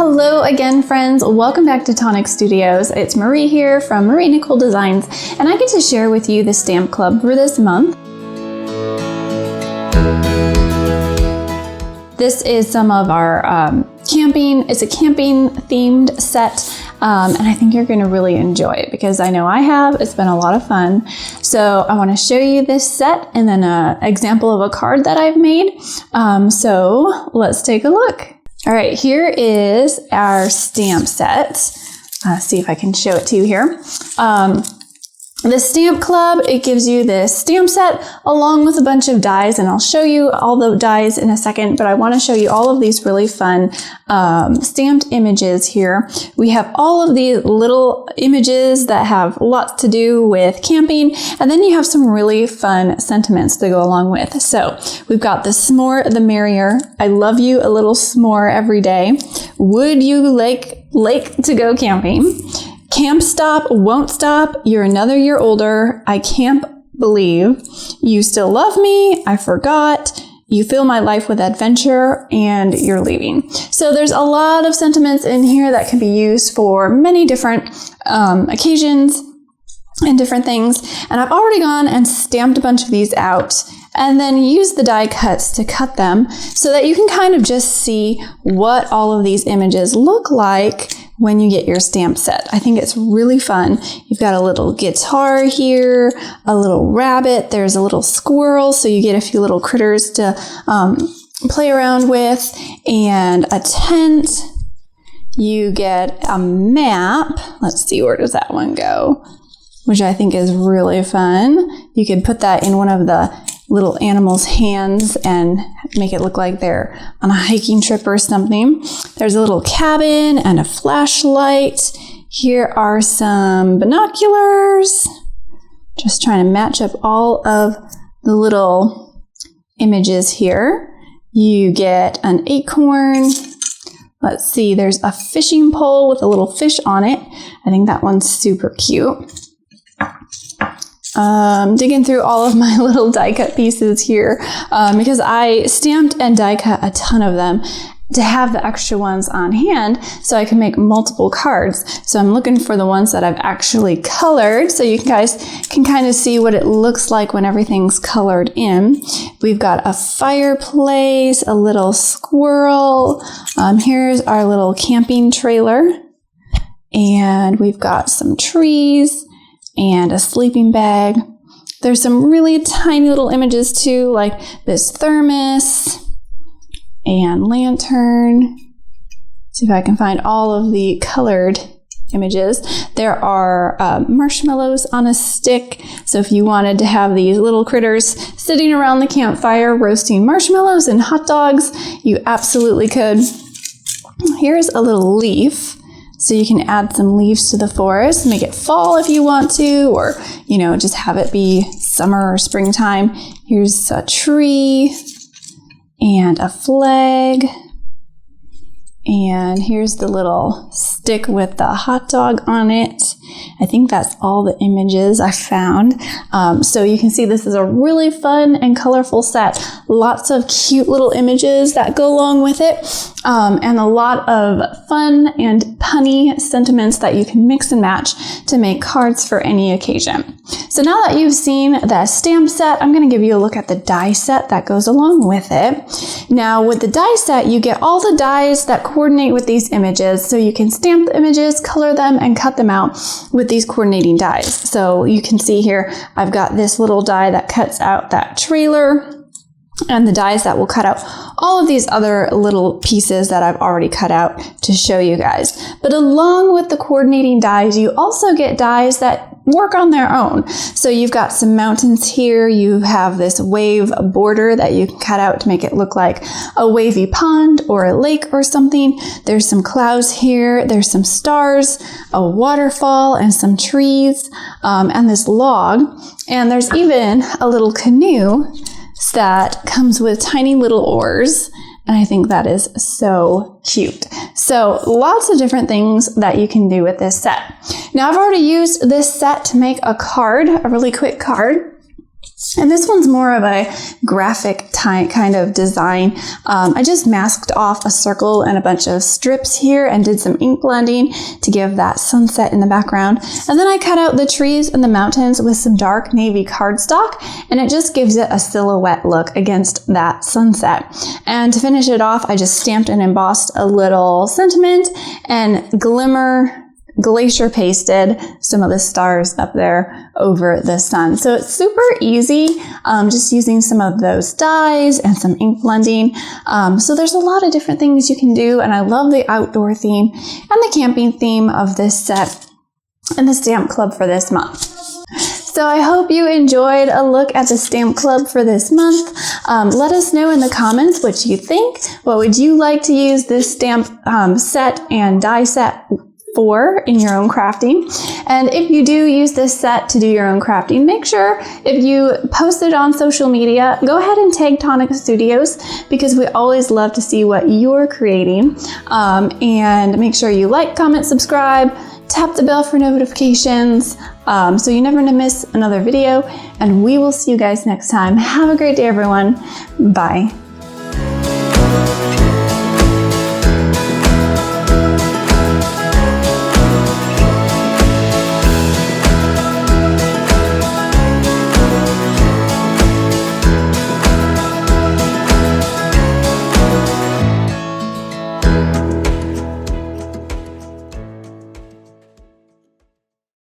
Hello again, friends. Welcome back to Tonic Studios. It's Marie here from Marie Nicole Designs, and I get to share with you the stamp club for this month. This is some of our it's a camping themed set, and I think you're going to really enjoy it because I know I have. It's been a lot of fun. So I want to show you this set and then an example of a card that I've made. So let's take a look. All right, here is our stamp set. See if I can show it to you here. The Stamp Club, it gives you this stamp set along with a bunch of dies, and I'll show you all the dies in a second, but I want to show you all of these really fun stamped images here. We have all of these little images that have lots to do with camping, and then you have some really fun sentiments to go along with. So we've got the s'more the merrier. I love you a little s'more every day. Would you like to go camping? Camp stop, won't stop, you're another year older, I can't believe, you still love me, I forgot, you fill my life with adventure, and you're leaving. So there's a lot of sentiments in here that can be used for many different occasions and different things. And I've already gone and stamped a bunch of these out and then use the die cuts to cut them so that you can kind of just see what all of these images look like when you get your stamp set. I think it's really fun. You've got a little guitar here, a little rabbit, there's a little squirrel, so you get a few little critters to play around with, and a tent. You get a map. Let's see, where does that one go? Which I think is really fun. You could put that in one of the little animals' hands and make it look like they're on a hiking trip or something. There's a little cabin and a flashlight. Here are some binoculars. Just trying to match up all of the little images here. You get an acorn. Let's see, there's a fishing pole with a little fish on it. I think that one's super cute. Digging through all of my little die cut pieces here because I stamped and die cut a ton of them to have the extra ones on hand so I can make multiple cards. So I'm looking for the ones that I've actually colored so you guys can kind of see what it looks like when everything's colored in. We've got a fireplace, a little squirrel. Here's our little camping trailer, and we've got some trees and a sleeping bag. There's some really tiny little images too, like this thermos and lantern. See if I can find all of the colored images. There are marshmallows on a stick. So if you wanted to have these little critters sitting around the campfire roasting marshmallows and hot dogs, you absolutely could. Here's a little leaf. So you can add some leaves to the forest, make it fall if you want to, or, you know, just have it be summer or springtime. Here's a tree and a flag. And here's the little stick with the hot dog on it. I think that's all the images I found. So you can see this is a really fun and colorful set. Lots of cute little images that go along with it. And a lot of fun and punny sentiments that you can mix and match to make cards for any occasion. So now that you've seen the stamp set, I'm going to give you a look at the die set that goes along with it. Now with the die set, you get all the dies that coordinate with these images, so you can stamp the images, color them, and cut them out with these coordinating dies. So you can see here, I've got this little die that cuts out that trailer, and the dies that will cut out all of these other little pieces that I've already cut out to show you guys. But along with the coordinating dies, you also get dies that work on their own. So you've got some mountains here. You have this wave border that you can cut out to make it look like a wavy pond or a lake or something. There's some clouds here. There's some stars, a waterfall, and some trees, and this log. And there's even a little canoe that comes with tiny little oars, and I think that is so cute. So lots of different things that you can do with this set. Now I've already used this set to make a card, a really quick card. And this one's more of a graphic kind of design. I just masked off a circle and a bunch of strips here and did some ink blending to give that sunset in the background. And then I cut out the trees and the mountains with some dark navy cardstock, and it just gives it a silhouette look against that sunset. And to finish it off, I just stamped and embossed a little sentiment and glacier pasted some of the stars up there over the sun. So it's super easy, just using some of those dyes and some ink blending. So there's a lot of different things you can do, and I love the outdoor theme and the camping theme of this set and the Stamp Club for this month. So I hope you enjoyed a look at the Stamp Club for this month. Let us know in the comments what you think. What would you like to use this stamp set and die set for in your own crafting? And if you do use this set to do your own crafting, make sure if you post it on social media, go ahead and tag Tonic Studios, because we always love to see what you're creating. And make sure you like, comment, subscribe, tap the bell for notifications, so you never miss another video, and we will see you guys next time. Have a great day, everyone. Bye.